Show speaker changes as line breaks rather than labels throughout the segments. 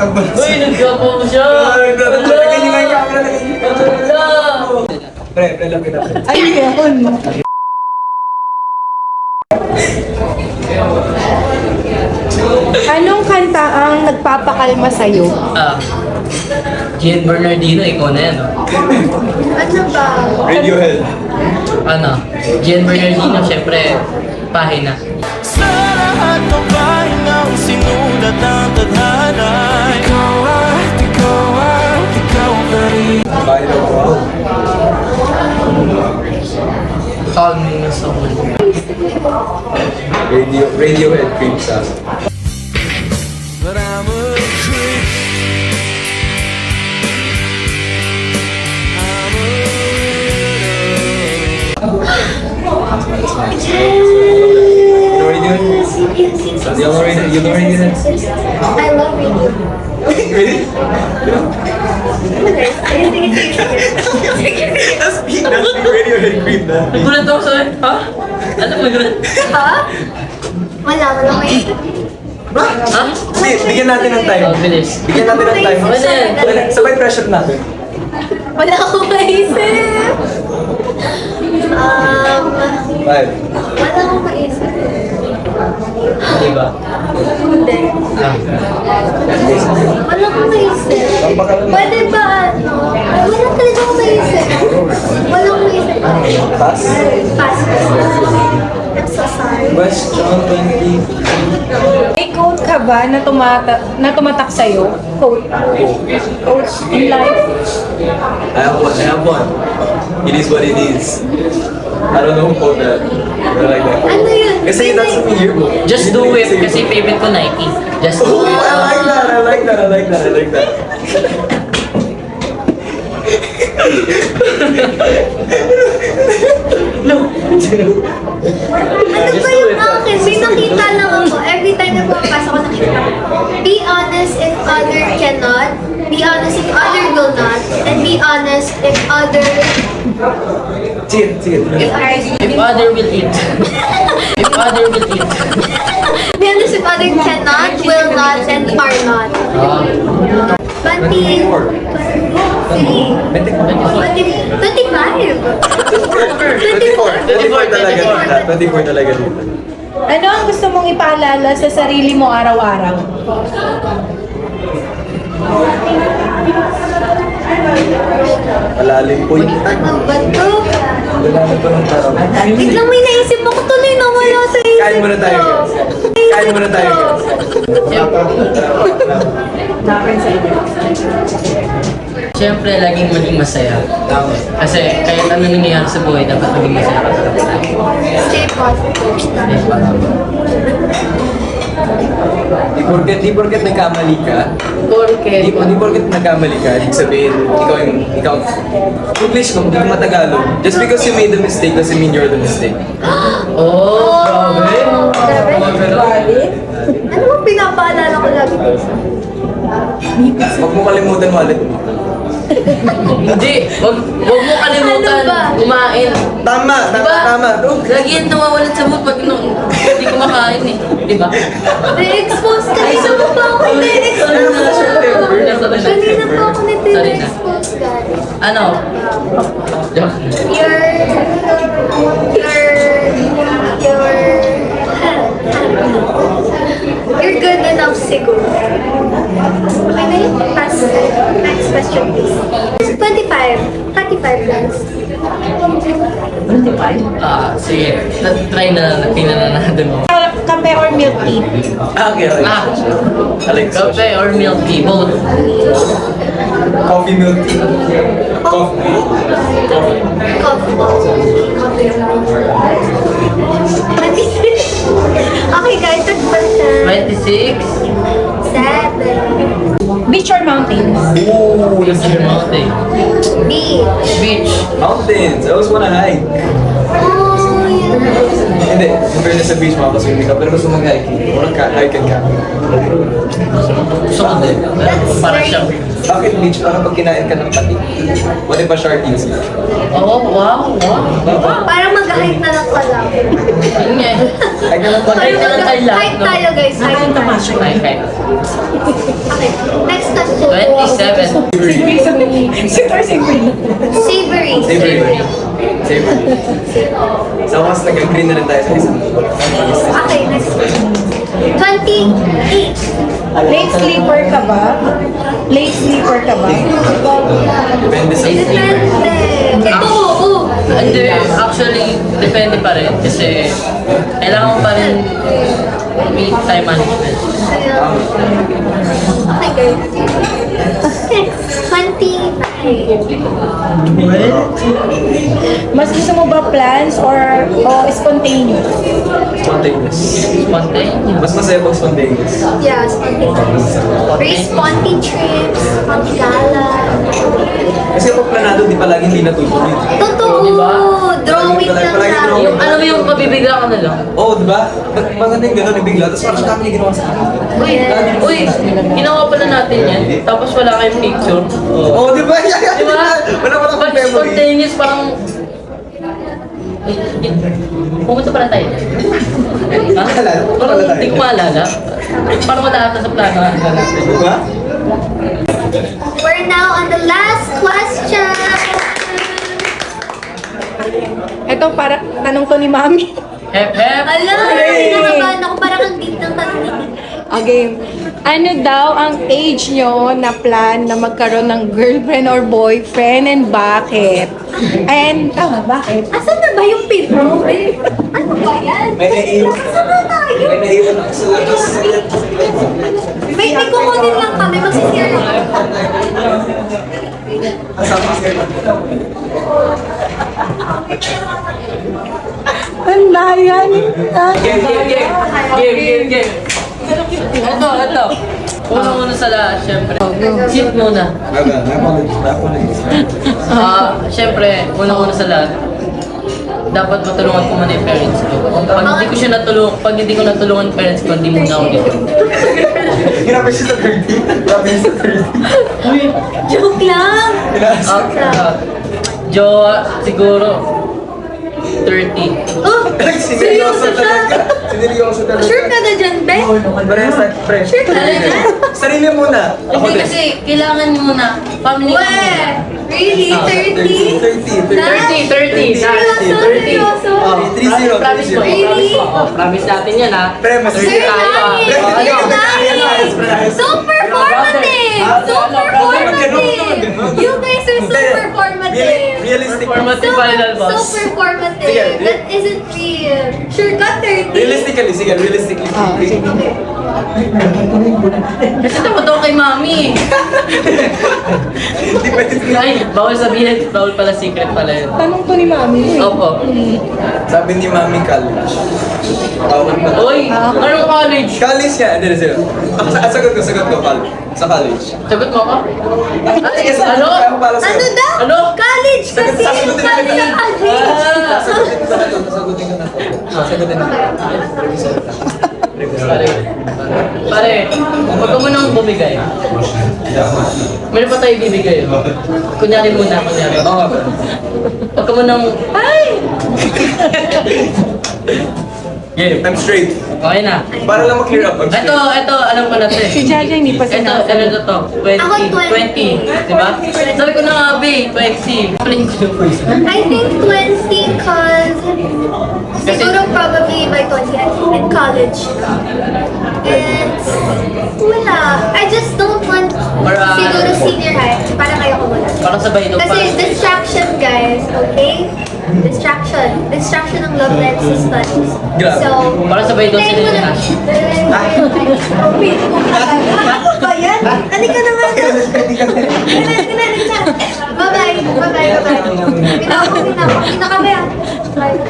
Uy, nagkapo mo siya!
Lagyan niyo nga yung camera, lagyan niyo. Pre, lang kita.
Ay, meron. Anong kanta ang nagpapakalma sa'yo?
Gian Bernardino, ikaw na yan, no?
Ano ba?
Radiohead.
Ano? Gian Bernardino, syempre, pahina.
Sa lahat ng bahay ng sinulat ng tadhana, ikaw pa rin.
Bahay daw ko.
Call me na someone.
Radiohead creep sauce.
But I'm a creep. I'm a
You know Radiohead? You know Radiohead?
I love you.
Really? That's me Radiohead creep na.
Nagulat ako sa'yo, ha? Ano nagulat?
Ha? Wala may
Ha?
Hindi, bigyan natin ng time.
Oh, bilis.
Bigyan natin ng time.
Ano yan?
Sabay pressure natin.
Wala akong maisip.
Five.
Wala akong maisip.
Diba?
Hindi. Wala akong maisip. Pwede ba ano? Wala talaga akong maisip. Wala akong maisip.
Pass.
Pass. I'm so sorry.
Question 20.
May quote ka ba na tumatak sa'yo? Quote. Quote in life?
I have one. It is what it is. I don't know who quote that. But I like that.
Ano yun?
Kasi that's in the yearbook.
Just do it, kasi favorite ko Nike. Just
Oh,
do it.
I like that.
No.
Ano ba yung akin? May nakita lang ako. Every time na pumapasok ako nakita ko. Be honest if other cannot. Be honest if other will not. And be honest if other...
Sige.
If other will eat. If other will eat.
Be honest if other cannot, will not, and are not. 20... 25.
24 talaga dito.
Ano ang gusto mong ipaalala sa sarili mo araw-araw?
Malalim po yun.
Ano ba ito?
Malalim po ng tao.
Biglang may naisip ako tuloy na wala sa isip
Kain muna tayo,
ko.
guys. Kain muna tayo, guys.
Siyempre, laging maging masaya. Kasi kahit ano nangyayari sa buhay, dapat maging masaya ka talaga.
Stay positive.
Di porket nagkamali ka.
Porque,
Di porket nagkamali ka, ibig sabihin, ikaw, English mo, hindi ko matagalog. Just because you made a mistake doesn't mean you're the mistake.
oh, grabe.
Grabe? Ano bang pinapaalala ko lagi kayo sa...
Huwag mo kalimutan wallet mo.
Hindi, wag mo kalimutan
Ano ba?
kumain.
Tama.
Lagi yan nawawalan sa mood pag hindi kumakain eh. Diba?
Na-expose ka rin ako pa ako na-expose. Kanina pa ako na-expose, guys.
Ano? Joke.
You're good enough siguro. Okay na yun? Pass. Next question, please. 25. 35, guys.
Sige. Try na pinananado mo.
Kape or milk tea?
Okay. Alex.
Kape or milk tea? Both.
Coffee milk tea. Coffee.
Okay, guys. Third question.
26.
7. Beach or mountains?
Ooh,
What's your mountain?
Beach.
Beach.
mountains. I always wanna hike.
Oh, yeah.
Hindi, in fairness sa beach, makakaswimming ka, pero gusto mag-hiking. Walang hike and camping.
Gusto ko din. Para siyang...
Bakit beach? Para pag kinain ka ng pati. What if a shark eats you?
Oh, wow.
Parang mag-hike na lang pala.
Yun nga.
Hike ka ng pati.
Hike na lang tayo lahat,
Hike
no?
tayo, guys. Hike tayo.
Hi.
Okay. Next Savory.
Savory. Sa mas nag-agree na rin tayo sa isang.
Okay, next question. 28.
Late sleeper ka ba? Late sleeper ka ba?
Depende sa
Depende. Ito, oo.
Hindi, actually, depende pa rin. Kasi, kailangan mo pa rin may time management.
Okay, guys. Next, 29.
Mas gusto mo ba plans or spontaneous?
spontaneous.
Spontaneous.
Mas masaya pag spontaneous.
Yeah, spontaneous. Very sponty trips, pang-gala.
Kasi kapag planado, di pa lagi hindi natutuloy.
Totoo!
Diba?
Drawing lang
Palagi
lang.
drawing.
Yung, alam mo yung mabibigla ka na lang.
Oo, di ba? Maganda yung gano'n, ibigla. Tapos parang kami ginawa sa akin.
Uy, ginawa pala natin yan. Tapos wala kayong picture.
Oo, di ba?
Di ba?
Wala pa
Pag
akong memory.
spontaneous, parang... Pumunta pala tayo. Ha? Parang hindi ko maalala. Parang wala ata sa plano.
Di ba?
We're now on the last question.
Ito para tanong to ni Mami.
Hep, hep.
Alam, kinakabahan ako. Parang ang deep ng tanong.
Okay. Ano daw ang age nyo na plan na magkaroon ng girlfriend or boyfriend and bakit? And, bakit?
Asan na ba yung pino? Ano ba yan?
May naiiwan.
Asan na tayo?
May naiiwan ako sa labas.
May kukunin lang kami. Magsisir lang.
Kasama sa'yo.
Ang layan.
Game. Ito. Una sa lahat, syempre. Sit muna. Syempre, una sa lahat, dapat matulungan ko muna yung parents ko. Pag hindi ko natulungan yung parents ko, hindi muna ako dito.
Grabe siya sa 30. Grabe siya sa 30.
Joke lang.
Jowa, siguro, 30.
Oh, seryoso siya?
Sineryoso talaga.
Sure ka na dyan, Be?
Parehas na, pre.
Sure ka na dyan?
Sarili muna. Ako
Hindi
din.
kasi, kailangan muna. Family ko muna.
Weh! Really? 30?
30.
Seryoso?
Oh, 30.
Promise mo.
Really?
Promise natin yan, ha?
Pre, mas
Sir, nice! Sir, nice! So performative! So performative! You guys are so performative!
Realistic.
Formative final
So
boss.
performative!
Sige.
That isn't real! Sure ka, 30?
Realistically, sige, realistically.
Kasi tapos ako kay mami.
Hindi pwede.
Ay, bawal sabihin. Bawal pala, secret pala yun.
Tanong to ni Mami.
Opo.
Sabi ni Mami college. Bawal pa.
Uy, anong college?
College nga, hindi na sila. Sagot ko, college. Sa college.
Sagot mo ako?
Sige,
Ano?
Kaya ko pala sa'yo.
Ano daw?
Ano?
College kasi!
Sagutin na
College
kita.
sa college!
Sagutin ko na to. Sagutin ko na to.
Pare, huwag ka munang bumigay. Meron pa tayo bibigay. Kunyari muna.
Oo.
Huwag ka munang... Ay!
Yeah, I'm straight.
Okay na.
Para lang ma-clear up, I'm straight.
Ito, alam ko na ito
Si
eh.
Jaja hindi pa
Ito,
sinabi.
ano to? 20.
Ako 20.
Diba? Sabi ko na nga, babe, 20. Blink ko.
I think 20 cause siguro probably by 20 I'm in college. And wala. I just don't want siguro senior high. Parang ayoko wala.
Parang sabay ito.
Kasi distraction guys, okay? Distraction ng love life sa studies.
Grabe.
So,
Parang sabay ito
hintayin mo
sila
na. Wait, ano ba yan? Halika na nga. Bye-bye. Kita kami ah. Bye.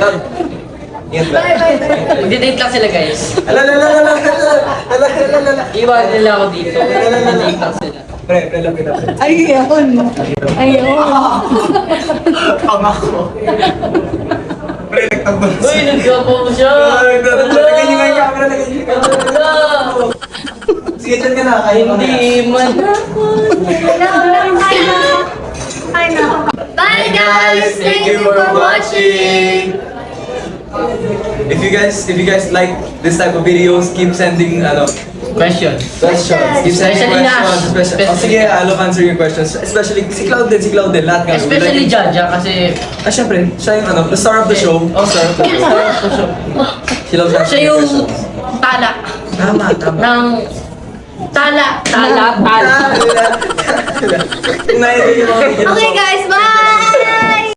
Ingat ba?
Bye.
Magdi-date lang sila, guys.
Ala.
Iwan nila ako dito. Magdi-date lang sila.
Pre, lang kita.
Ayun.
Pangako. Pre, nagtambal.
Uy, nagkapo mo siya.
Lagyan niyo nga yung camera, lagyan niyo yung camera.
Wala.
Sige, dyan ka na. Kain mo na.
Hindi man.
Bye guys! Thank you for watching!
If you guys like this type of videos, keep sending
Question.
Questions. Give some
Especially
questions.
na-
Oh, sige, I love answering your questions. Especially, si Cloud din, lahat nga.
Especially Jaja kasi
Syempre, siya yung the star of the show.
Oh, star of the show.
She loves
Siya
answering
yung
questions.
tala
Tama.
ng tala.
Tala.
Kung naiintindihan mo,
Okay guys,